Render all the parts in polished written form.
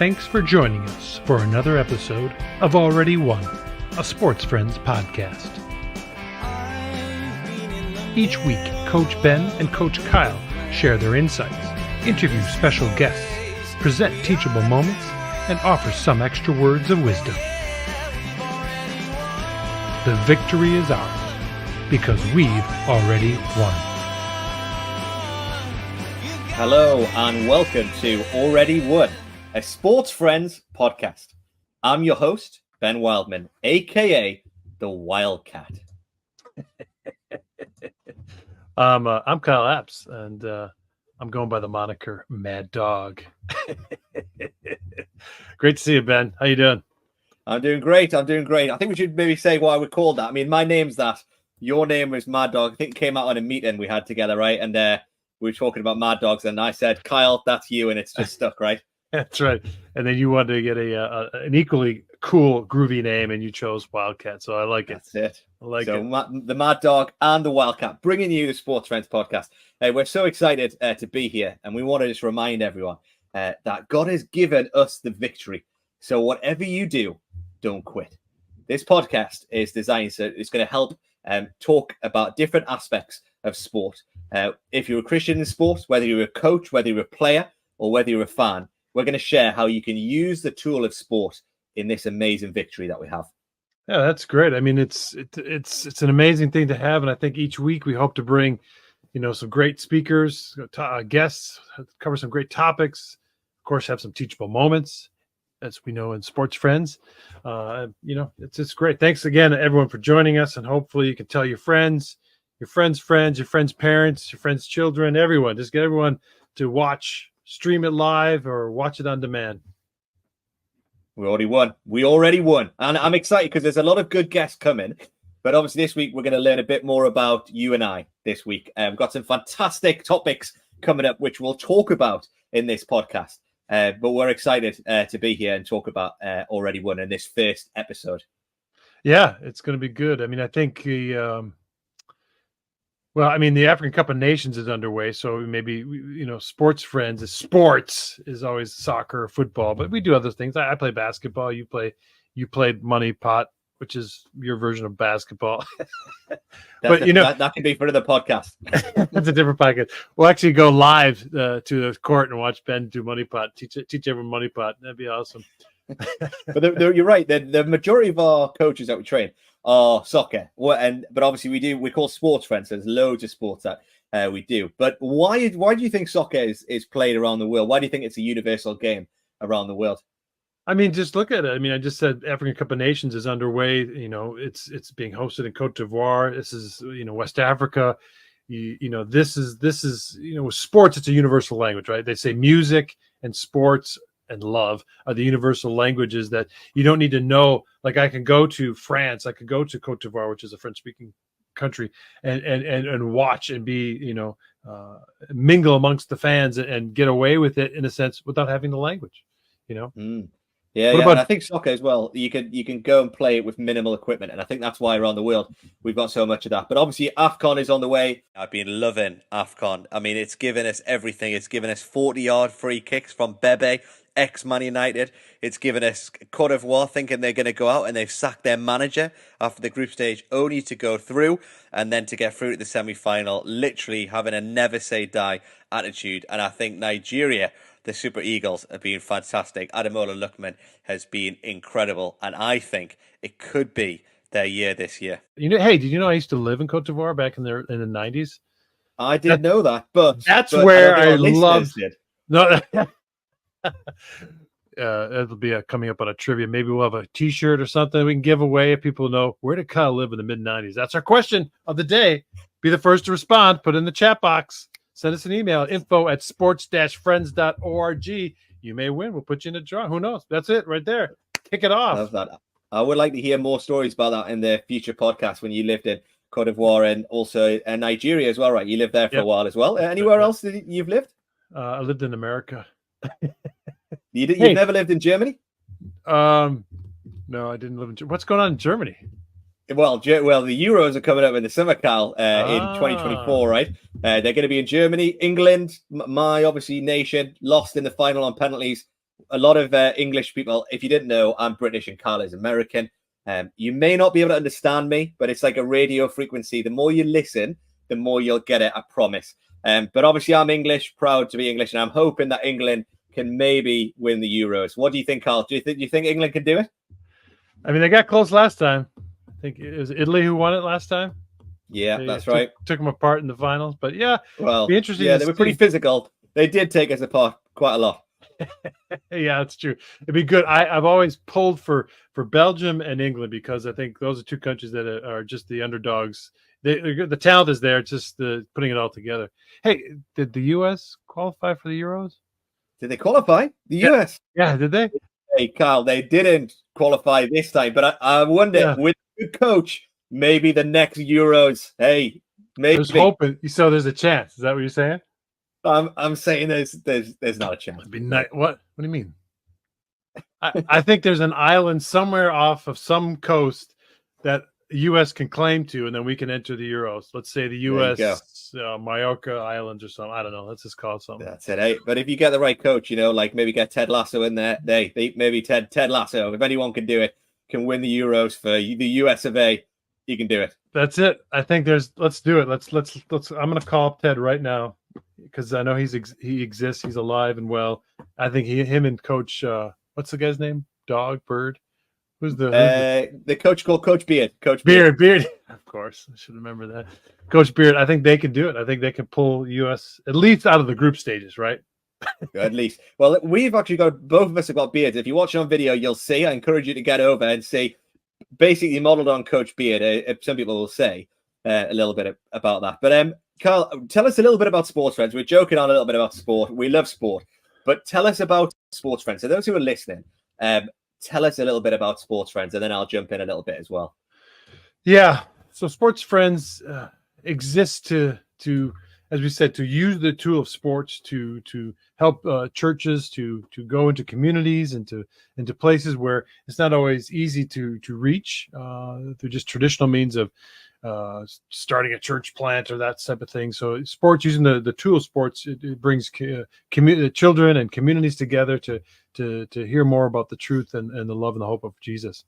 Thanks for joining us for another episode of Already Won, a Sports Friends podcast. Each week, Coach Ben and Coach Kyle share their insights, interview special guests, present teachable moments, and offer some extra words of wisdom. The victory is ours because we've already won. Hello and welcome to Already Won, a Sports Friends podcast. I'm your host, Ben Wildman, aka the Wildcat. I'm Kyle Apps, and I'm going by the moniker Mad Dog. Great to see you, Ben. How you doing? I'm doing great. I think we should maybe say why we're called that. I mean, my name's that. Your name was Mad Dog. I think it came out on a meeting we had together, right? And we were talking about Mad Dogs, and I said, Kyle, that's you, and it's just stuck, right? That's right. And then you wanted to get an equally cool, groovy name, and you chose Wildcat. So I like it. That's it. I like it. So the Mad Dog and the Wildcat, bringing you the Sports Friends podcast. We're so excited to be here, and we want to just remind everyone that God has given us the victory. So whatever you do, don't quit. This podcast is designed so it's going to help talk about different aspects of sport. If you're a Christian in sports, whether you're a coach, whether you're a player, or whether you're a fan, we're going to share how you can use the tool of sport in this amazing victory that we have. Yeah, that's great. I mean, it's an amazing thing to have, and I think each week we hope to bring, some great speakers, guests, cover some great topics. Of course, have some teachable moments, as we know in Sports Friends. It's great. Thanks again, everyone, for joining us, and hopefully you can tell your friends' friends, your friends' parents, your friends' children, everyone. Just get everyone to stream it live or watch it on demand. We already won. And I'm excited because there's a lot of good guests coming. But obviously this week, we're going to learn a bit more about you and I this week. We've got some fantastic topics coming up, which we'll talk about in this podcast. But we're excited to be here and talk about Already Won in this first episode. Yeah, it's going to be good. I mean, I think the African Cup of Nations is underway, so maybe Sports Friends is always soccer or football, but we do other things. I play basketball. You played Money Pot, which is your version of basketball. That could be for the podcast. That's a different podcast. We'll actually go live to the court and watch Ben do Money Pot. Teach everyone Money Pot. That'd be awesome. But you're right. The majority of our coaches that we train are soccer, but obviously we call Sports Friends. There's loads of sports that we do. But why do you think soccer is played around the world? Why do you think it's a universal game around the world? I mean, just look at it. I mean, I just said African Cup of Nations is underway. It's being hosted in Cote d'Ivoire. This is West Africa. This is with sports. It's a universal language, right? They say music and sports and love are the universal languages that you don't need to know. Like I can go to France, I could go to Cote d'Ivoire, which is a French-speaking country, and watch and be, mingle amongst the fans and get away with it in a sense without having the language, Yeah, and I think soccer as well. You can go and play it with minimal equipment, and I think that's why around the world we've got so much of that. But obviously, AFCON is on the way. I've been loving AFCON. I mean, it's given us everything. It's given us 40-yard free kicks from Bebe, ex-Man United. It's given us Cote d'Ivoire thinking they're going to go out, and they've sacked their manager after the group stage, only to go through and then to get through to the semi-final, literally having a never-say-die attitude. And I think Nigeria, the Super Eagles, have been fantastic. Ademola Lookman has been incredible, and I think it could be their year this year. Hey, did you know I used to live in Cote d'Ivoire back in the 90s? I didn't know that, but that's where I loved it. No, it'll be coming up on a trivia. Maybe we'll have a T-shirt or something we can give away if people know where did Kyle live in the mid-90s. That's our question of the day. Be the first to respond. Put it in the chat box. Send us an email, info@sports-friends.org. You may win. We'll put you in a draw. Who knows? That's it right there. Kick it off. I love that. I would like to hear more stories about that in the future podcast when you lived in Cote d'Ivoire and also Nigeria as well, right? You lived there for a while as well. Anywhere else that you've lived? I lived in America. You've never lived in Germany? No, I didn't live in Germany. What's going on in Germany? Well, the Euros are coming up in the summer, Cal, in 2024, right? They're going to be in Germany. England, my obviously nation, lost in the final on penalties. a lot of English people, if you didn't know, I'm British and Carl is American. You may not be able to understand me, but it's like a radio frequency. The more you listen, the more you'll get it, I promise. But obviously I'm English, proud to be English, and I'm hoping that England can maybe win the Euros. What do you think, Carl? Do you think England can do it? I mean, they got close last time. I think it was Italy who won it last time. Yeah, They right. Took them apart in the finals, but yeah, well, be interesting. Yeah, they were pretty physical. They did take us apart quite a lot. Yeah, that's true. It'd be good. I've always pulled for Belgium and England because I think those are two countries that are just the underdogs. The talent is there. It's just putting it all together. Hey, did the U.S. qualify for the Euros? Did they qualify? The U.S.? Yeah, did they? Hey, Carl, they didn't qualify this time, but I wonder, with a good coach, maybe the next Euros. Hey, maybe. There's hoping. So there's a chance. Is that what you're saying? I'm saying there's not a chance. It'd be nice. What do you mean? I think there's an island somewhere off of some coast that the U.S. can claim to, and then we can enter the Euros. Let's say the U.S. Mallorca Islands or something. I don't know. Let's just call it something. That's it. Hey, but if you get the right coach, like maybe get Ted Lasso in there. Maybe Ted Lasso. If anyone can do it, can win the Euros for the U.S. of A. You can do it. That's it. I think let's do it. Let's. I'm going to call up Ted right now because I know he exists. He's alive and well. I think him and Coach. What's the guy's name? Dog, Bird. Who's the coach called Coach Beard? Coach Beard. Of course, I should remember that. Coach Beard. I think they can do it. I think they can pull U.S. at least out of the group stages, right? At least. Well, we've actually got, both of us have got beards. If you watch it on video, you'll see. I encourage you to get over and see. Basically modeled on Coach Beard. Some people will say a little bit about that. But Carl, tell us a little bit about Sports Friends. We're joking on a little bit about sport. We love sport, but tell us about Sports Friends. So those who are listening, tell us a little bit about Sports Friends, and then I'll jump in a little bit as well. Yeah. So Sports Friends exists to, as we said, to use the tool of sports to help churches to go into communities and into places where it's not always easy to reach through just traditional means of starting a church plant or that type of thing. So sports, using the tool of sports, it brings children and communities together to hear more about the truth and the love and the hope of Jesus.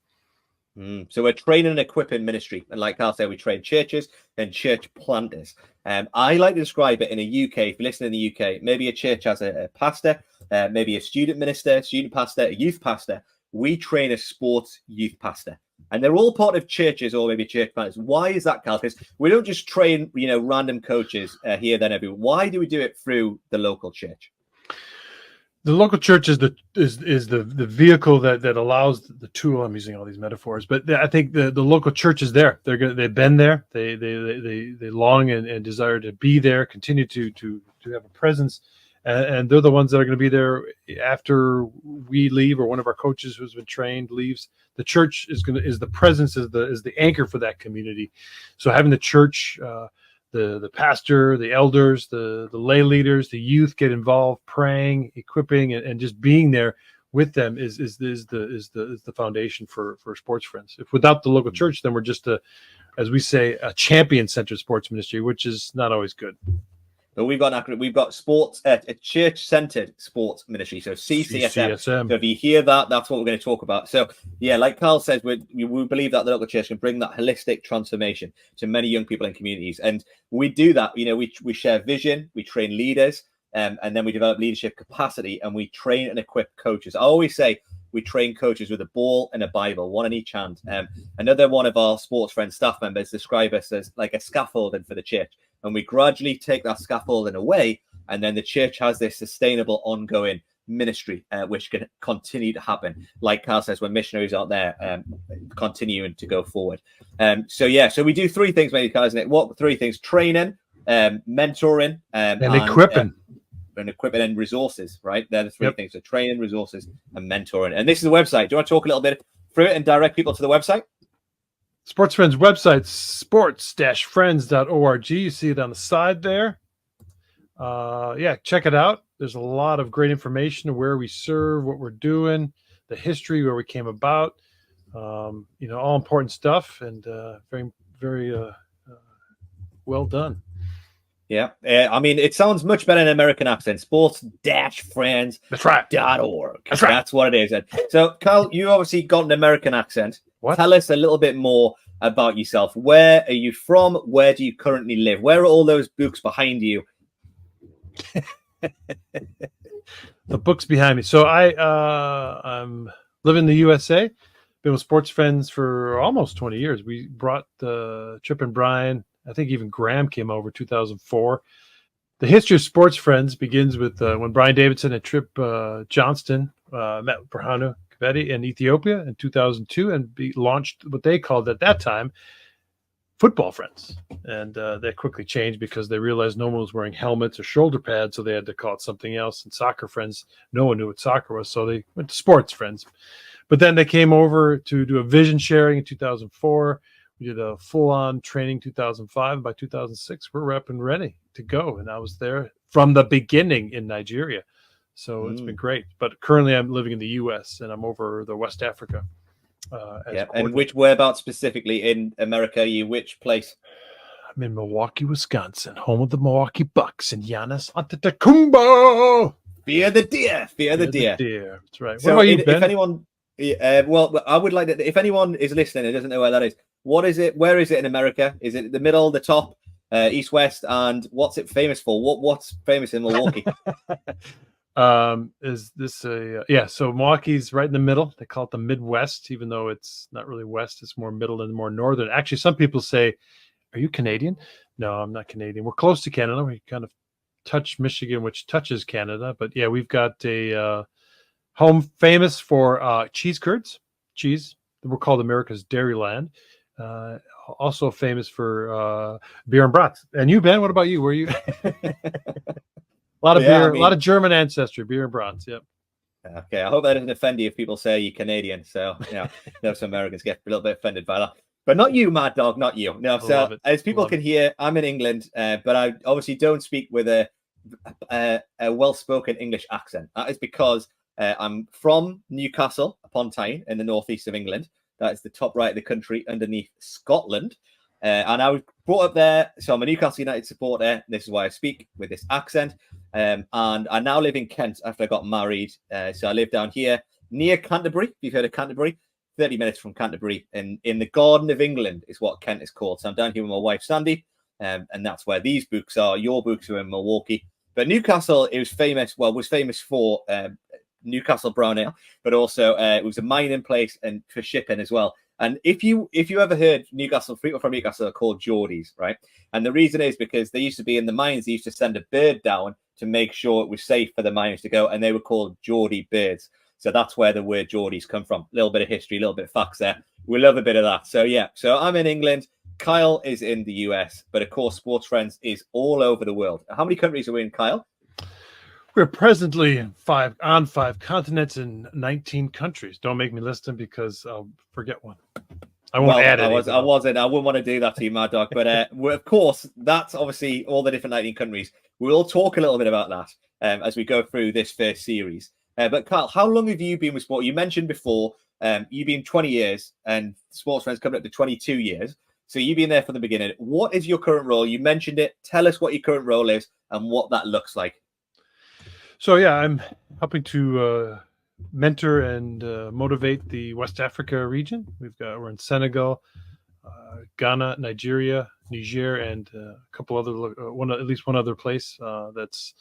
So we're training and equipping ministry, and like Carl said, we train churches and church planters. I like to describe it in a UK. If you listen in the UK, maybe a church has a pastor, maybe a student minister, student pastor, a youth pastor. We train a sports youth pastor, and they're all part of churches or maybe church planters. Why is that, Carl? Because we don't just train, random coaches here, then everywhere. Why do we do it through the local church? The local church is the vehicle that allows the tool. I'm using all these metaphors, but I think the local church is there. They've been there. They long and desire to be there, continue to have a presence, and they're the ones that are going to be there after we leave or one of our coaches who's been trained leaves. The church is the presence is the anchor for that community. So having the church. The pastor, the elders, the lay leaders, the youth get involved, praying, equipping, and just being there with them is the foundation for Sports Friends. If without the local church, then we're just as we say, a champion-centered sports ministry, which is not always good. But we've got sports, a church-centered sports ministry, so CCSM. So if you hear that, that's what we're going to talk about. So yeah, like Carl says, we believe that the local church can bring that holistic transformation to many young people and communities, and we do that. We share vision, we train leaders, and then we develop leadership capacity, and we train and equip coaches. I always say we train coaches with a ball and a Bible, one in each hand. Another one of our Sports Friends staff members describe us as like a scaffolding for the church. And we gradually take that scaffolding away, and then the church has this sustainable, ongoing ministry, which can continue to happen. Like Carl says, when missionaries aren't there, continuing to go forward. So we do three things, maybe, Carl, isn't it? What three things? Training, mentoring, and equipping. And equipment and resources, right? They're the three things. So training, resources, and mentoring. And this is the website. Do you want to talk a little bit through it and direct people to the website? Sports Friends website, sports-friends.org. You see it on the side there. Check it out. There's a lot of great information of where we serve, what we're doing, the history, where we came about, all important stuff, and very, very well done. Yeah. I mean, it sounds much better in an American accent. Sports-friends.org. That's right. That's right. That's what it is. So, Kyle, you obviously got an American accent. What? Tell us a little bit more about yourself. Where are you from? Where do you currently live? Where are all those books behind you? The books behind me. So I'm live in the USA. Been with Sports Friends for almost 20 years. We brought Chip and Brian. I think even Graham came over 2004. The history of Sports Friends begins with when Brian Davidson and Trip Johnston met with Brhanu Kebede in Ethiopia in 2002 and launched what they called at that time Football Friends. And that quickly changed because they realized no one was wearing helmets or shoulder pads, so they had to call it something else. And Soccer Friends, no one knew what soccer was, so they went to Sports Friends. But then they came over to do a vision sharing in 2004. We did a full-on training 2005. And by 2006, we're up and ready to go. And I was there from the beginning in Nigeria. So it's been great. But currently I'm living in the U.S. and I'm over the West Africa. And whereabouts specifically in America? Which place? I'm in Milwaukee, Wisconsin, home of the Milwaukee Bucks and Giannis Antetokounmpo. Fear the deer. Fear the deer. That's right. So what about you, Ben? If anyone, well, I would like to. If anyone is listening and doesn't know where that is, what is it? Where is it in America? Is it the middle, the top, east, west, and what's it famous for? What's famous in Milwaukee? Is this so Milwaukee's right in the middle. They call it the Midwest, even though it's not really west, it's more middle and more northern. Actually, some people say, are you Canadian? No, I'm not Canadian. We're close to Canada. We kind of touch Michigan, which touches Canada. But yeah, we've got a home famous for cheese curds. Cheese. We're called America's Dairyland. Also famous for beer and brats. And you, Ben, what about you? Where are you? A lot of beer, a lot of German ancestry, beer and brats. Yep. Okay, I hope that doesn't offend you if people say you're Canadian. So, know some Americans get a little bit offended by that. But not you, Mad Dog, not you. No, so as people can hear, I'm in England, but I obviously don't speak with a well-spoken English accent. That is because I'm from Newcastle upon Tyne in the northeast of England. That is the top right of the country underneath Scotland. And I was brought up there, so I'm a Newcastle United supporter. This is why I speak with this accent. And I now live in Kent after I got married. So I live down here near Canterbury. If you've heard of Canterbury, 30 minutes from Canterbury. In the Garden of England is what Kent is called. So I'm down here with my wife, Sandy. And that's where these books are. Your books are in Milwaukee. But Newcastle, was famous for Newcastle brown ale, but also it was a mining place and for shipping as well. And if you ever heard Newcastle, people from Newcastle are called Geordies, right? And the reason is because they used to be in the mines. They used to send a bird down to make sure it was safe for the miners to go, and they were called Geordie birds. So that's where the word Geordies come from. A little bit of history, a little bit of facts there. We love a bit of that. So yeah, so I'm in England. Kyle is in the US, but of course, Sports Friends is all over the world. How many countries are we in, Kyle? We're presently in five continents and 19 countries. Don't make me list them because I'll forget one. I won't add it. I wouldn't want to do that to you, Mad Dog. But of course, that's obviously all the different 19 countries. We'll talk a little bit about that as we go through this first series. But Kyle, how long have you been with sport? You mentioned before you've been 20 years and Sports Friends coming up to 22 years. So you've been there from the beginning. What is your current role? You mentioned it. Tell us what your current role is and what that looks like. So yeah, I'm helping to mentor and motivate the West Africa region. We're in Senegal, Ghana, Nigeria, Niger, and a couple other at least one other place that's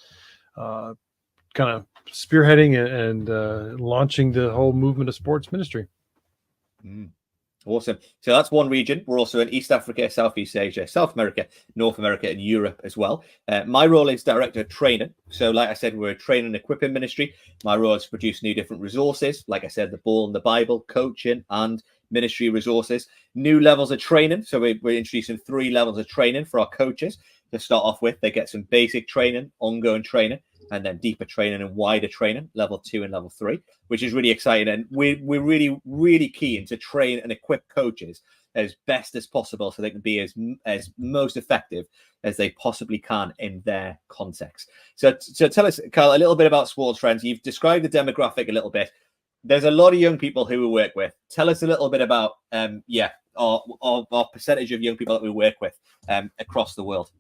kind of spearheading and launching the whole movement of sports ministry. Awesome. So that's one region. We're also in East Africa, Southeast Asia, South America, North America, and Europe as well. My role is director of training. So like I said, we're a training and equipping ministry. My role is to produce new different resources. Like I said, the ball and the Bible, coaching and ministry resources, new levels of training. So we're introducing 3 levels of training for our coaches to start off with. They get some basic training, ongoing training, and then deeper training and wider training, level 2 and level 3, which is really exciting. And we're really, really keen to train and equip coaches as best as possible so they can be as most effective as they possibly can in their context. So tell us, Kyle, a little bit about Sports Friends. You've described the demographic a little bit. There's a lot of young people who we work with. Tell us a little bit about, our percentage of young people that we work with across the world.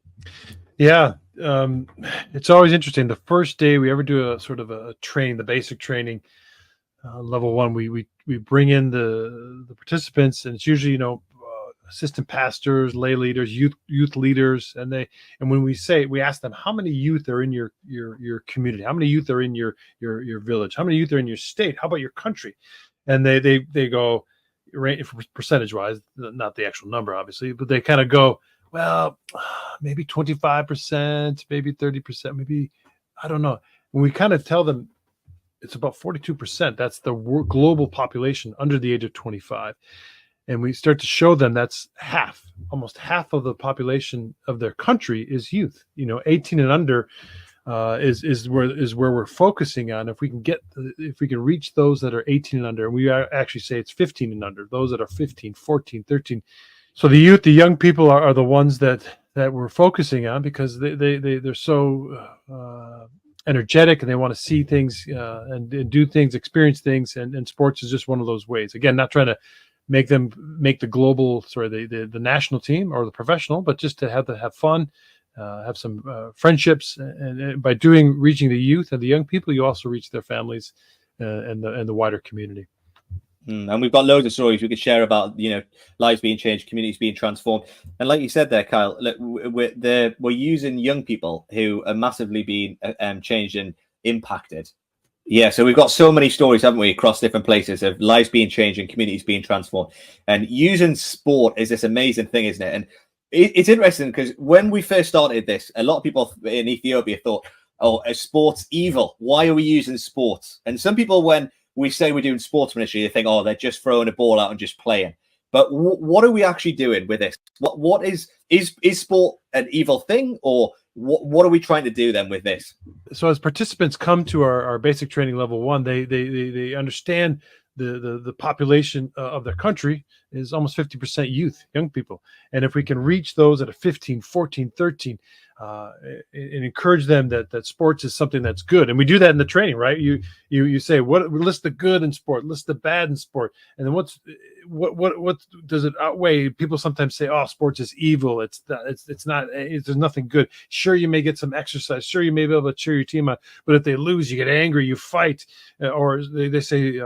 Yeah, it's always interesting. The first day we ever do a sort of a training, the basic training, level one, we bring in the participants, and it's usually assistant pastors, lay leaders, youth leaders, and when we ask them how many youth are in your community, how many youth are in your village, how many youth are in your state, how about your country, and they go percentage wise, not the actual number obviously, but they kind of go, well, maybe 25%, maybe 30%, maybe, I don't know. When we kind of tell them it's about 42%, that's the global population under the age of 25. And we start to show them that's almost half of the population of their country is youth. 18 and under is where we're focusing on. If we can reach those that are 18 and under, and we actually say it's 15 and under, those that are 15, 14, 13. So the young people are the ones that we're focusing on, because they're so energetic, and they want to see things and do things, experience things, and sports is just one of those ways. Again, not trying to make the global, the national team or the professional, but just to have fun, have some friendships, and by reaching the youth and the young people, you also reach their families and the wider community. And we've got loads of stories we could share about, lives being changed, communities being transformed. And like you said there, Kyle, look, we're using young people who are massively being changed and impacted. Yeah, so we've got so many stories, haven't we, across different places of lives being changed and communities being transformed. And using sport is this amazing thing, isn't it? And it's interesting because when we first started this, a lot of people in Ethiopia thought, oh, sport's evil. Why are we using sports? And some people, when we say we're doing sports ministry, they think, oh, they're just throwing a ball out and just playing. But what are we actually doing with this? What is sport an evil thing, or what are we trying to do then with this? So as participants come to our basic training level one, they understand the population of their country is almost 50% youth, young people. And if we can reach those at a 15, 14, 13, and encourage them that sports is something that's good. And we do that in the training, right? You say, list the good in sport, list the bad in sport. And then what does it outweigh? People sometimes say, oh, sports is evil. It's not, there's nothing good. Sure, you may get some exercise. Sure, you may be able to cheer your team on, but if they lose, you get angry, you fight, or they say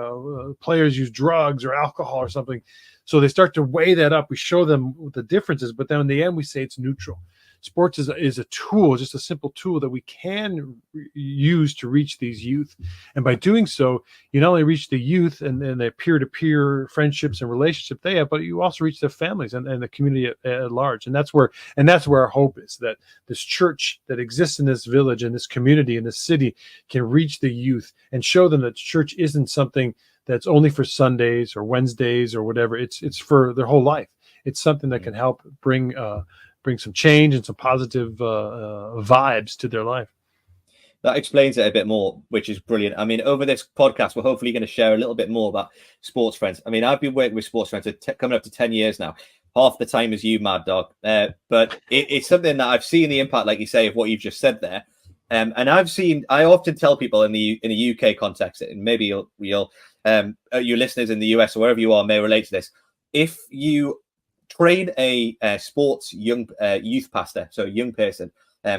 players use drugs or alcohol or something. So they start to weigh that up. We show them what the difference is, but then in the end, we say it's neutral. Sports is a tool, just a simple tool that we can use to reach these youth. And by doing so, you not only reach the youth and their peer-to-peer friendships and relationships they have, but you also reach their families and the community at large. And that's where our hope is, that this church that exists in this village and this community and this city can reach the youth and show them that church isn't something that's only for Sundays or Wednesdays or whatever. It's for their whole life. It's something that can help bring some change and some positive vibes to their life. That explains it a bit more, which is brilliant. I mean, over this podcast, we're hopefully going to share a little bit more about Sports Friends. I mean, I've been working with Sports Friends coming up to 10 years now, half the time as you, Mad Dog. But it's something that I've seen the impact, like you say, of what you've just said there. And I often tell people in the UK context, and maybe your listeners in the US or wherever you are may relate to this. If you train a sports youth pastor, so a young person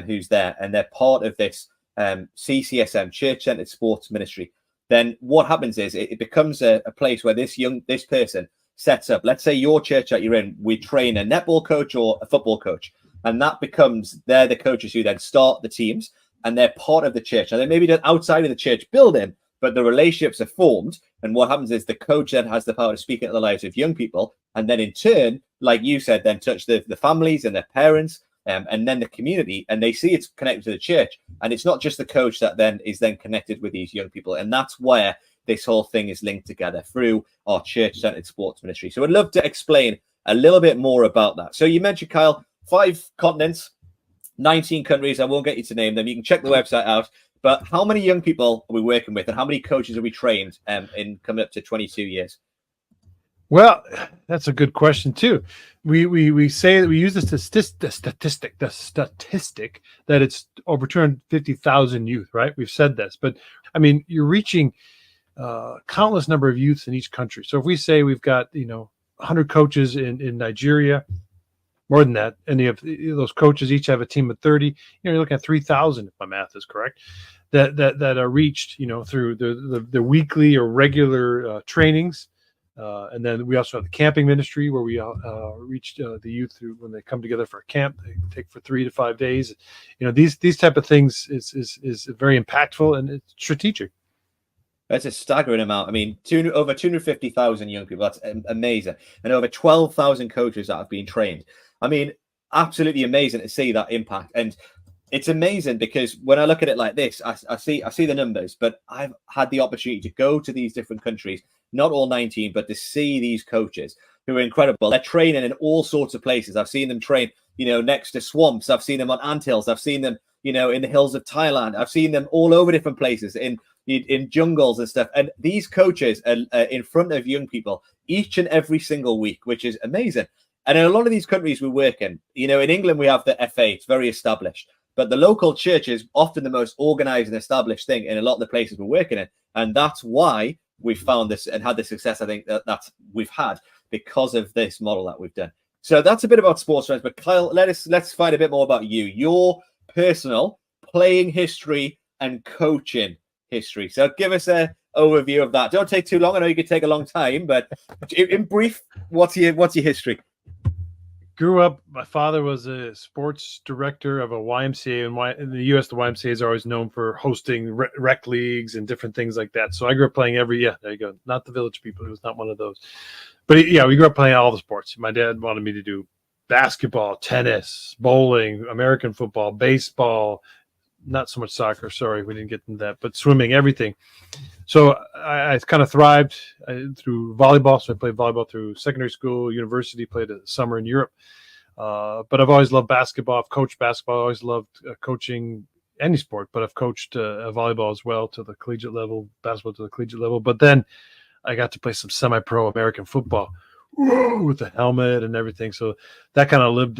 who's there, and they're part of this CCSM, church-centered sports ministry, then what happens is it becomes a place where this person sets up. Let's say your church that you're in, we train a netball coach or a football coach, and they're the coaches who then start the teams, and they're part of the church. And they maybe done outside of the church building, but the relationships are formed. And what happens is the coach then has the power to speak into the lives of young people, and then in turn, like you said, then touch the families and their parents, and then the community, and they see it's connected to the church. And it's not just the coach that then is connected with these young people. And that's where this whole thing is linked together through our church-centered sports ministry. So I'd love to explain a little bit more about that. So you mentioned, Kyle, 5 continents, 19 countries. I won't get you to name them. You can check the website out. But how many young people are we working with, and how many coaches are we trained in coming up to 22 years? Well, that's a good question too. We say that we use the statistic that it's over 250,000 youth, right? We've said this, but I mean, you're reaching countless number of youths in each country. So if we say we've got 100 coaches in Nigeria, more than that. And you have those coaches each have a team of 30. You're looking at 3,000, if my math is correct, that are reached, through the weekly or regular trainings. And then we also have the camping ministry where we reached the youth through when they come together for a camp. They take for 3 to 5 days. These type of things is very impactful and it's strategic. That's a staggering amount. I mean, over 250,000 young people. That's amazing. And over 12,000 coaches that have been trained. I mean, absolutely amazing to see that impact. And it's amazing because when I look at it like this, I see the numbers, but I've had the opportunity to go to these different countries, not all 19, but to see these coaches who are incredible. They're training in all sorts of places. I've seen them train, next to swamps. I've seen them on anthills. I've seen them, in the hills of Thailand. I've seen them all over different places in jungles and stuff. And these coaches are in front of young people each and every single week, which is amazing. And in a lot of these countries we work in, in England, we have the FA. It's very established. But the local church is often the most organized and established thing in a lot of the places we're working in. And that's why we've found this and had the success, I think, that we've had because of this model that we've done. So that's a bit about sports friends. But Kyle, let's find a bit more about you, your personal playing history and coaching history. So give us an overview of that. Don't take too long. I know you could take a long time, but in brief, what's your history? Grew up, my father was a sports director of a YMCA. And in the U.S., the YMCA is always known for hosting rec leagues and different things like that. So I grew up playing there you go. Not the Village People. It was not one of those. But we grew up playing all the sports. My dad wanted me to do basketball, tennis, bowling, American football, baseball, not so much soccer. Sorry, we didn't get into that, but swimming, everything. So I kind of thrived through volleyball. So I played volleyball through secondary school, university, played a summer in Europe. But I've always loved basketball. I've coached basketball. I always loved coaching any sport, but I've coached volleyball as well to the collegiate level, basketball to the collegiate level. But then I got to play some semi-pro American football with the helmet and everything. So that kind of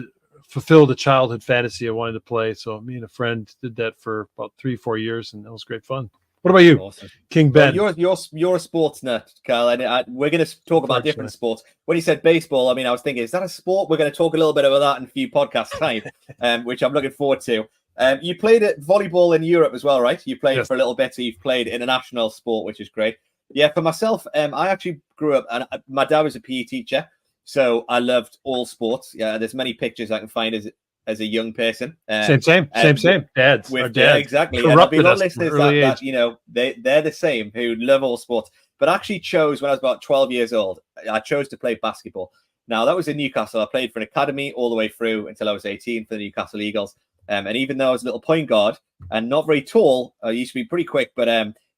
fulfilled a childhood fantasy I wanted to play. So me and a friend did that for about 3-4 years, and that was great fun. What about you, awesome. King Ben? Well, you're a sports nut, Carl, and we're going to talk about different sports. When you said baseball, I was thinking, is that a sport? We're going to talk a little bit about that in a few podcasts time, which I'm looking forward to. You played at volleyball in Europe as well, right? You played for a little bit, so you've played international sport, which is great. Yeah, for myself, I actually grew up, and my dad was a PE teacher, so I loved all sports. Yeah, there's many pictures I can find as a young person. Same. Dads. With, dads. Exactly. And there'll be a lot of listeners that they're the same, who love all sports, but actually chose, when I was about 12 years old, I chose to play basketball. Now, that was in Newcastle. I played for an academy all the way through until I was 18 for the Newcastle Eagles. And even though I was a little point guard and not very tall, I used to be pretty quick, but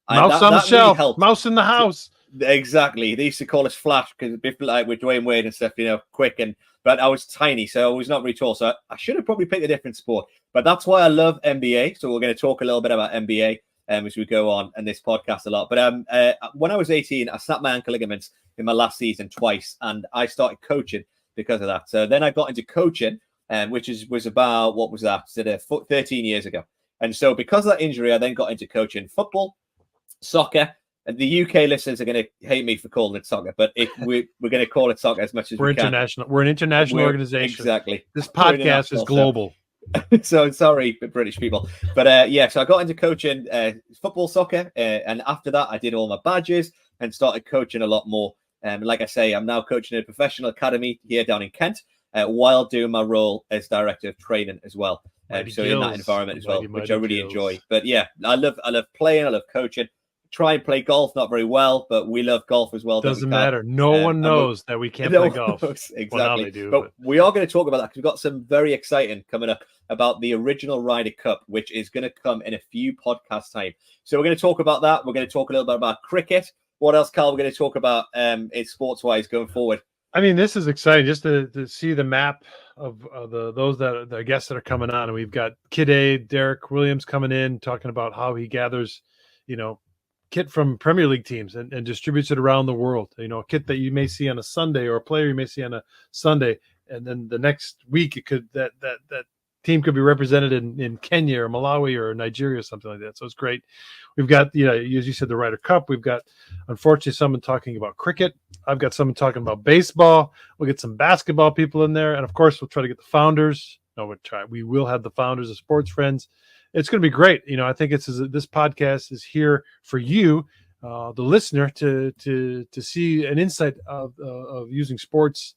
mouse on the shelf, really mouse in the house. Exactly. They used to call us Flash because like with Dwayne Wade and stuff, quick. But I was tiny, so I was not very tall. So I should have probably picked a different sport. But that's why I love NBA. So we're going to talk a little bit about NBA as we go on in this podcast a lot. But when I was 18, I snapped my ankle ligaments in my last season twice, and I started coaching because of that. So then I got into coaching, which was about, 13 years ago. And so because of that injury, I then got into coaching football, soccer. And the UK listeners are going to hate me for calling it soccer, but we're going to call it soccer as much as we're we can. international. We're an international organization. Exactly. This podcast is global. So sorry, British people. But so I got into coaching football, soccer. And after that, I did all my badges and started coaching a lot more. Like I say, I'm now coaching a professional academy here down in Kent while doing my role as director of training as well. So in that environment as well, which I really enjoy. But yeah, I love playing. I love coaching. Try and play golf, not very well, but we love golf as well. Doesn't matter. No one knows that we can't play golf. Exactly. Well, they do, but we are going to talk about that because we've got some very exciting coming up about the original Ryder Cup, which is going to come in a few podcast time. So we're going to talk about that. We're going to talk a little bit about cricket. What else, Carl? We're going to talk about sports-wise going forward. This is exciting just to see the map of the guests that are coming on. And we've got Kid A, Derek Williams coming in, talking about how he gathers, kit from Premier League teams and distributes it around the world. A kit that you may see on a Sunday or a player you may see on a Sunday, and then the next week it could that team could be represented in Kenya or Malawi or Nigeria or something like that. So it's great. We've got, as you said, the Ryder Cup. We've got, unfortunately, someone talking about cricket. I've got someone talking about baseball. We'll get some basketball people in there. And of course, we'll try to get the founders. No, we will have the founders of Sports Friends. It's going to be great. I think this podcast is here for you, the listener, to see an insight of using sports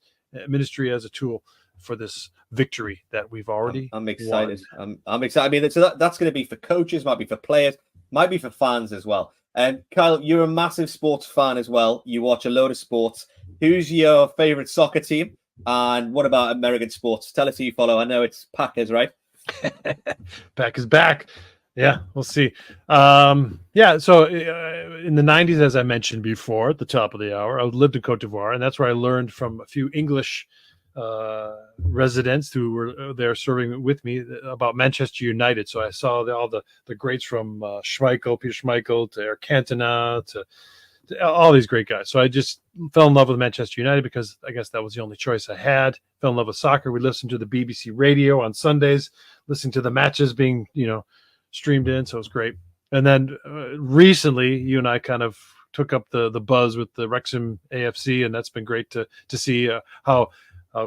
ministry as a tool for this victory that we've already I'm excited. I'm excited. I mean, so that's going to be for coaches, might be for players, might be for fans as well. And Kyle, you're a massive sports fan as well. You watch a load of sports. Who's your favorite soccer team? And what about American sports? Tell us who you follow. I know it's Packers, right? Packers back. Yeah, we'll see. So in the 90s, as I mentioned before, at the top of the hour, I lived in Cote d'Ivoire, and that's where I learned from a few English residents who were there serving with me about Manchester United. So I saw all the greats from Schmeichel, Peter Schmeichel, to Eric Cantona, to all these great guys. So I just fell in love with Manchester United because I guess that was the only choice I had. Fell in love with soccer. We listened to the BBC radio on Sundays, listening to the matches being, streamed in. So it was great. And then recently, you and I kind of took up the buzz with the Wrexham AFC, and that's been great to see how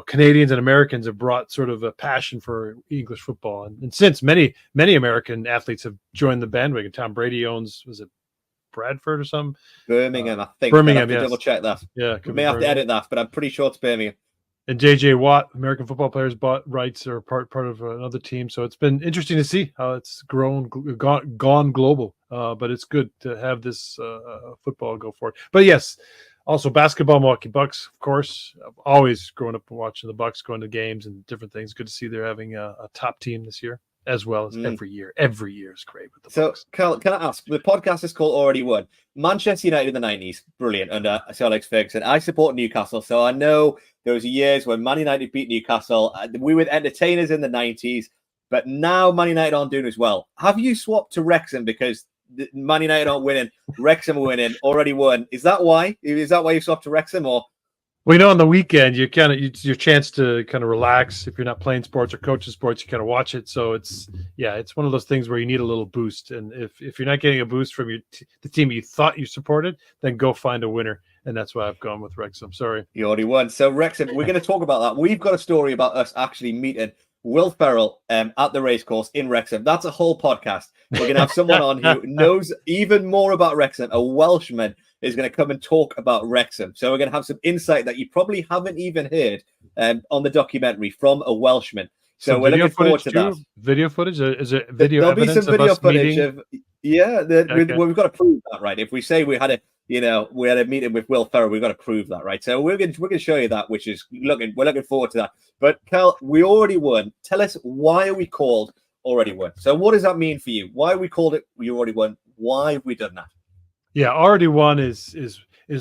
Canadians and Americans have brought sort of a passion for English football. And since many American athletes have joined the bandwagon, Tom Brady owns, was it Bradford or something? Birmingham, I think. Birmingham, yes. Double check that. Yeah, we may have to edit that, but I'm pretty sure it's Birmingham. And J.J. Watt, American football players, bought rights or part of another team. So it's been interesting to see how it's gone global. But it's good to have this football go forward. But yes, also basketball, Milwaukee Bucks, of course. I've always grown up watching the Bucks, going to games and different things. Good to see they're having a top team this year, as well as every year. Every year is great with the Bucks. So, Carl, can I ask? The podcast is called Already Won. Manchester United in the 90s, brilliant, under Sir Alex Ferguson. I support Newcastle, so I know there was years when Man United beat Newcastle. We were entertainers in the 90s, but now Man United aren't doing as well. Have you swapped to Wrexham because Man United aren't winning, Wrexham are winning, already won? Is that why? Is that why you swapped to Wrexham, or? Well, on the weekend, it's your chance to kind of relax. If you're not playing sports or coaching sports, you kind of watch it. So it's one of those things where you need a little boost. And if you're not getting a boost from the team you thought you supported, then go find a winner. And that's why I've gone with Wrexham. Sorry. You already won. So Wrexham, we're going to talk about that. We've got a story about us actually meeting Will Ferrell at the racecourse in Wrexham. That's a whole podcast. We're going to have someone on who knows even more about Wrexham, a Welshman, is going to come and talk about Wrexham. So we're going to have some insight that you probably haven't even heard on the documentary from a Welshman. So we're looking forward to that. Video footage? Is it video There'll evidence be some video footage meeting? We've got to prove that, right? If we say we had a meeting with Will Ferrell, we've got to prove that, right? So we're going to show you that, which is we're looking forward to that. But Cal, we already won. Tell us, why are we called Already Won? So what does that mean for you? Why we called it We Already Won? Why have we done that? Yeah, Already Won is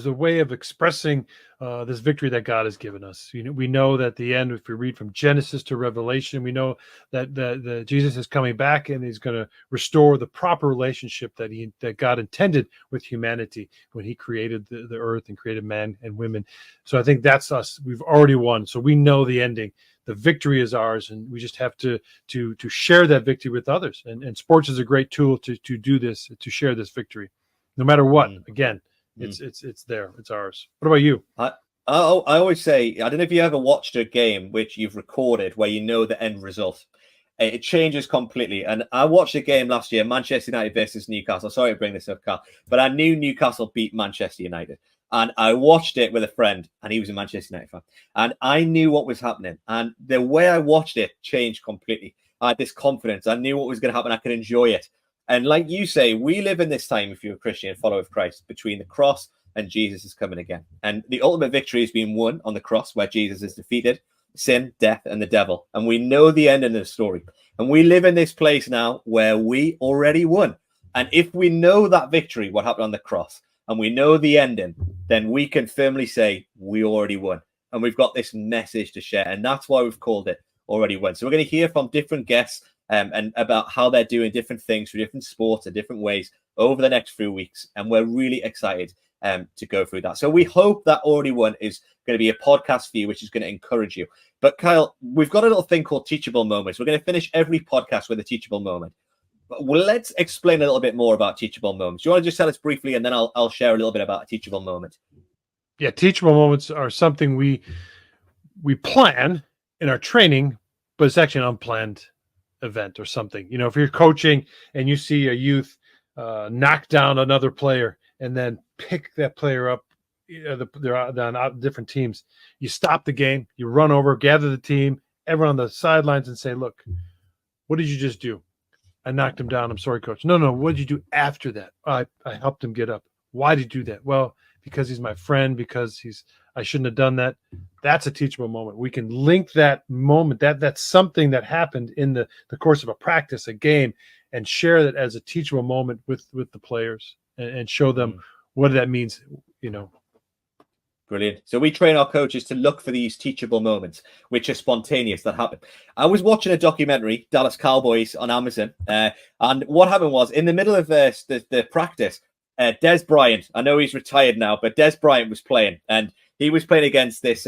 a way of expressing this victory that God has given us. We know that the end, if we read from Genesis to Revelation, we know that Jesus is coming back and he's going to restore the proper relationship that God intended with humanity when he created the earth and created man and women. So I think that's us. We've already won. So we know the ending. The victory is ours, and we just have to share that victory with others. And sports is a great tool to do this, to share this victory. No matter what, again, it's there. It's ours. What about you? I always say, I don't know if you ever watched a game which you've recorded where you know the end result. It changes completely. And I watched a game last year, Manchester United versus Newcastle. Sorry to bring this up, Carl, but I knew Newcastle beat Manchester United. And I watched it with a friend, and he was a Manchester United fan. And I knew what was happening. And the way I watched it changed completely. I had this confidence. I knew what was going to happen. I could enjoy it. And like you say, we live in this time, if you're a Christian and follower of Christ, between the cross and Jesus is coming again. And the ultimate victory has been won on the cross, where Jesus is defeated sin, death, and the devil. And we know the end of the story. And we live in this place now where we already won. And if we know that victory, what happened on the cross, and we know the ending, then we can firmly say we already won. And we've got this message to share. And that's why we've called it Already Won. So we're going to hear from different guests and about how they're doing different things for different sports and different ways over the next few weeks. And we're really excited to go through that. So we hope that Already Won is going to be a podcast for you, which is going to encourage you. But Kyle, we've got a little thing called Teachable Moments. We're going to finish every podcast with a teachable moment. But let's explain a little bit more about teachable moments. Do you want to just tell us briefly, and then I'll share a little bit about a teachable moment? Yeah, teachable moments are something we plan in our training, but it's actually an unplanned event or something. You know, if you're coaching and you see a youth knock down another player and then pick that player up, they're on different teams. You stop the game, you run over, gather the team, everyone on the sidelines, and say, "Look, what did you just do?" "I knocked him down. I'm sorry, coach." No. What did you do after that?" I helped him get up." "Why did you do that?" "Well, because he's my friend, because I shouldn't have done that." That's a teachable moment. We can link that moment, that's something that happened in the course of a practice, a game, and share that as a teachable moment with the players and show them what that means, you know. Brilliant. So we train our coaches to look for these teachable moments, which are spontaneous, that happen. I was watching a documentary, Dallas Cowboys, on Amazon, and what happened was, in the middle of the practice, Des Bryant, I know he's retired now, but Des Bryant was playing, and he was playing against this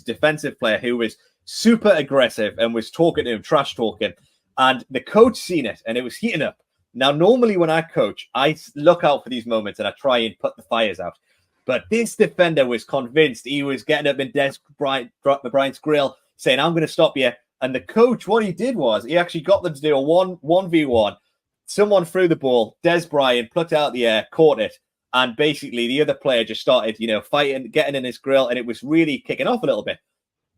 defensive player who was super aggressive and was talking to him, trash talking, and the coach seen it, and it was heating up. Now, normally when I coach, I look out for these moments and I try and put the fires out. But this defender was convinced. He was getting up in Des Bryant's grill, saying, "I'm going to stop you." And the coach, what he did was, he actually got them to do a 1v1. Someone threw the ball. Des Bryant plucked it out of the air, caught it. And basically, the other player just started, fighting, getting in his grill. And it was really kicking off a little bit.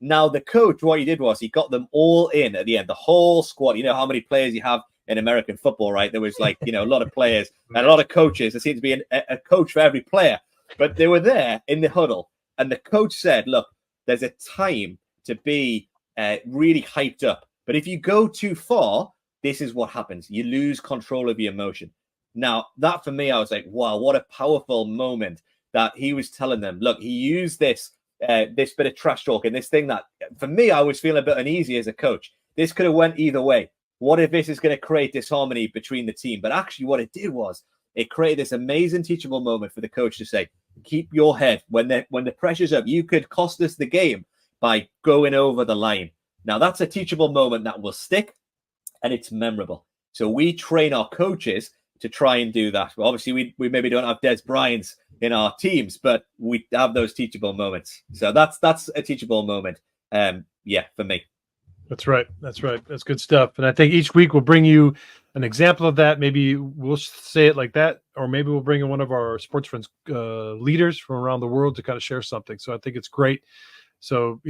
Now, the coach, what he did was, he got them all in at the end, the whole squad. You know how many players you have in American football, right? There was a lot of players and a lot of coaches. There seemed to be a coach for every player. But they were there in the huddle, and the coach said, "Look, there's a time to be really hyped up. But if you go too far, this is what happens. You lose control of your emotion." Now, that for me, I was like, wow, what a powerful moment that he was telling them. Look, he used this bit of trash talk and this thing that, for me, I was feeling a bit uneasy as a coach. This could have went either way. What if this is going to create disharmony between the team? But actually what it did was, it created this amazing teachable moment for the coach to say, keep your head. When the pressure's up, you could cost us the game by going over the line. Now, that's a teachable moment that will stick, and it's memorable. So we train our coaches to try and do that. Well, obviously, we maybe don't have Des Bryant's in our teams, but we have those teachable moments. So that's a teachable moment, for me. That's right. That's good stuff. And I think each week we'll bring you an example of that. Maybe we'll say it like that, or maybe we'll bring in one of our sports friends, leaders from around the world to kind of share something. So I think it's great. So,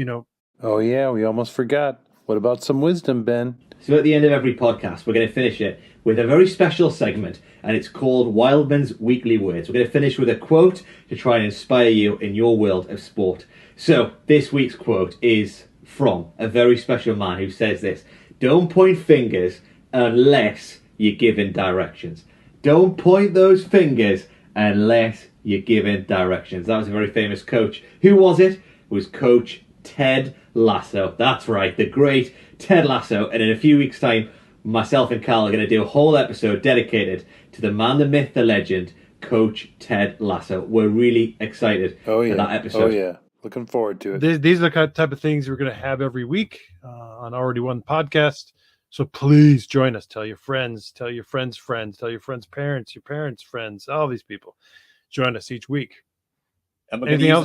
Oh, yeah, we almost forgot. What about some wisdom, Ben? So at the end of every podcast, we're going to finish it with a very special segment, and it's called Wildman's Weekly Words. We're going to finish with a quote to try and inspire you in your world of sport. So this week's quote is from a very special man who says this: "Don't point fingers unless you're given directions." Don't point those fingers unless you're given directions. That was a very famous coach. Who was it? It was Coach Ted Lasso. That's right, the great Ted Lasso. And in a few weeks' time, myself and Carl are going to do a whole episode dedicated to the man, the myth, the legend, Coach Ted Lasso. We're really excited for that episode. Oh, yeah. Looking forward to it. These are the type of things we're going to have every week on Already Won podcast. So please join us. Tell your friends, tell your friends' friends, tell your friends' parents, your parents' friends, all these people. Join us each week. And we're going to use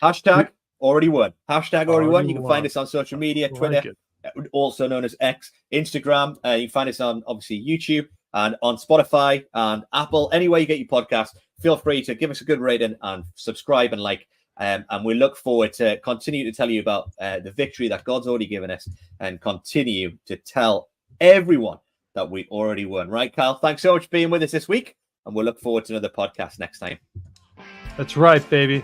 hashtag Already Won. Hashtag Already Won. You can find us on social media, Twitter, also known as X, Instagram. You can find us on, obviously, YouTube and on Spotify and Apple. Anywhere you get your podcast, feel free to give us a good rating and subscribe and like. And we look forward to continue to tell you about the victory that God's already given us and continue to tell everyone that we already won. Right, Kyle? Thanks so much for being with us this week, and we'll look forward to another podcast next time. That's right, baby.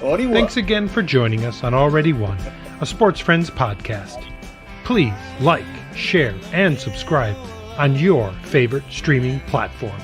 Already won. Thanks again for joining us on Already Won, a Sports Friends podcast. Please like, share, and subscribe on your favorite streaming platform.